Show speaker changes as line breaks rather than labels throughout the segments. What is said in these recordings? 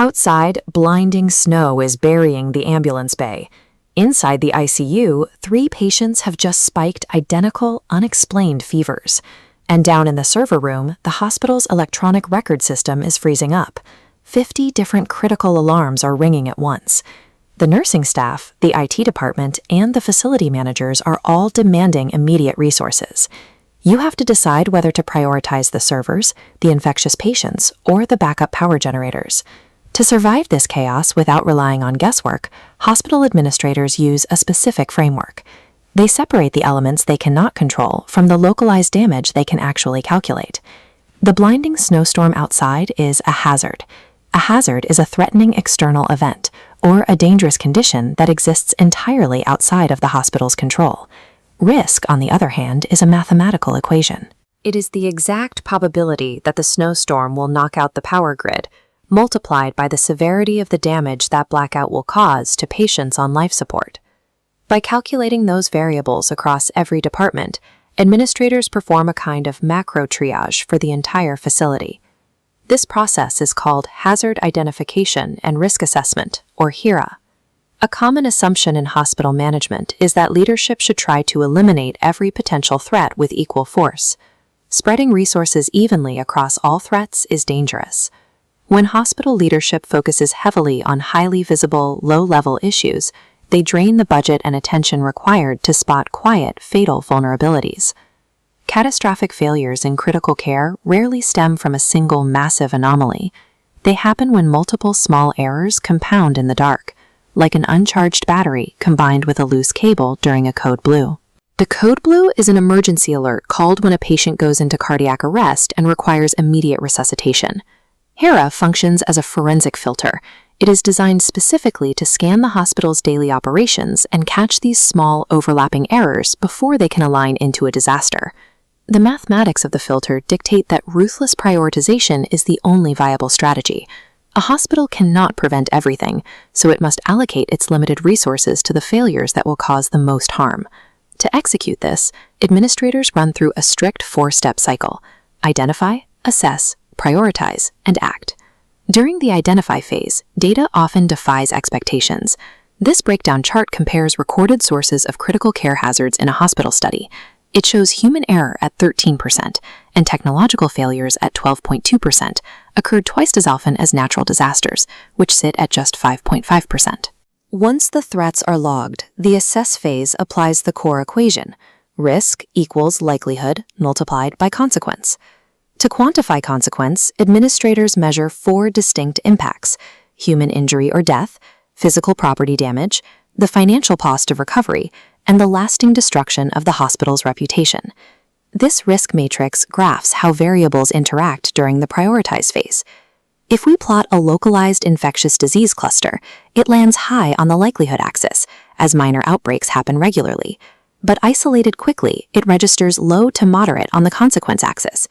Outside, blinding snow is burying the ambulance bay. Inside the ICU, 3 patients have just spiked identical, unexplained fevers. And down in the server room, the hospital's electronic record system is freezing up. 50 different critical alarms are ringing at once. The nursing staff, the IT department, and the facility managers are all demanding immediate resources. You have to decide whether to prioritize the servers, the infectious patients, or the backup power generators. To survive this chaos without relying on guesswork, hospital administrators use a specific framework. They separate the elements they cannot control from the localized damage they can actually calculate. The blinding snowstorm outside is a hazard. A hazard is a threatening external event, or a dangerous condition that exists entirely outside of the hospital's control. Risk, on the other hand, is a mathematical equation. It is the exact probability that the snowstorm will knock out the power grid, multiplied by the severity of the damage that blackout will cause to patients on life support. By calculating those variables across every department, administrators perform a kind of macro triage for the entire facility. This process is called Hazard Identification and Risk Assessment, or HIRA. A common assumption in hospital management is that leadership should try to eliminate every potential threat with equal force. Spreading resources evenly across all threats is dangerous. When hospital leadership focuses heavily on highly visible, low-level issues, they drain the budget and attention required to spot quiet, fatal vulnerabilities. Catastrophic failures in critical care rarely stem from a single massive anomaly. They happen when multiple small errors compound in the dark, like an uncharged battery combined with a loose cable during a code blue. The code blue is an emergency alert called when a patient goes into cardiac arrest and requires immediate resuscitation. HIRA functions as a forensic filter. It is designed specifically to scan the hospital's daily operations and catch these small, overlapping errors before they can align into a disaster. The mathematics of the filter dictate that ruthless prioritization is the only viable strategy. A hospital cannot prevent everything, so it must allocate its limited resources to the failures that will cause the most harm. To execute this, administrators run through a strict 4-step cycle: identify, assess, prioritize, and act. During the identify phase, data often defies expectations. This breakdown chart compares recorded sources of critical care hazards in a hospital study. It shows human error at 13% and technological failures at 12.2%, occurred twice as often as natural disasters, which sit at just 5.5%. Once the threats are logged, the assess phase applies the core equation: risk equals likelihood multiplied by consequence. To quantify consequence, administrators measure 4 distinct impacts: human injury or death, physical property damage, the financial cost of recovery, and the lasting destruction of the hospital's reputation. This risk matrix graphs how variables interact during the prioritize phase. If we plot a localized infectious disease cluster, it lands high on the likelihood axis, as minor outbreaks happen regularly. But isolated quickly, it registers low to moderate on the consequence axis.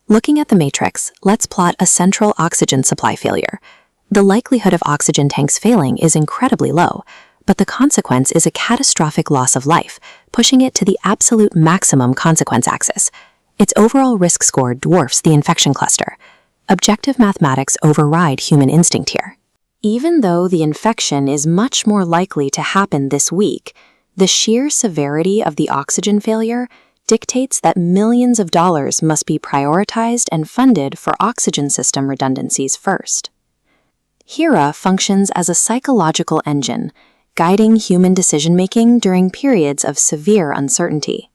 Looking at the matrix, let's plot a central oxygen supply failure. The likelihood of oxygen tanks failing is incredibly low, but the consequence is a catastrophic loss of life, pushing it to the absolute maximum consequence axis. Its overall risk score dwarfs the infection cluster. Objective mathematics override human instinct here. Even though the infection is much more likely to happen this week, the sheer severity of the oxygen failure dictates that millions of dollars must be prioritized and funded for oxygen system redundancies first. HIRA functions as a psychological engine, guiding human decision-making during periods of severe uncertainty.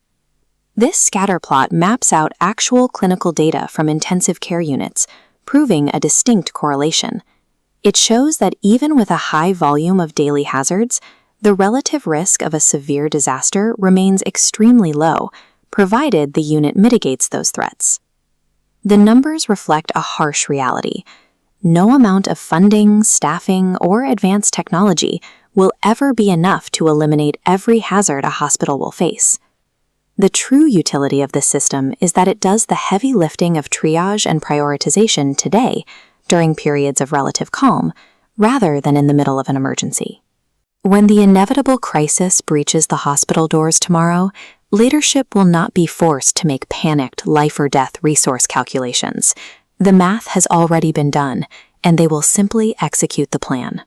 This scatterplot maps out actual clinical data from intensive care units, proving a distinct correlation. It shows that even with a high volume of daily hazards, the relative risk of a severe disaster remains extremely low, provided the unit mitigates those threats. The numbers reflect a harsh reality. No amount of funding, staffing, or advanced technology will ever be enough to eliminate every hazard a hospital will face. The true utility of this system is that it does the heavy lifting of triage and prioritization today, during periods of relative calm, rather than in the middle of an emergency. When the inevitable crisis breaches the hospital doors tomorrow, leadership will not be forced to make panicked life-or-death resource calculations. The math has already been done, and they will simply execute the plan.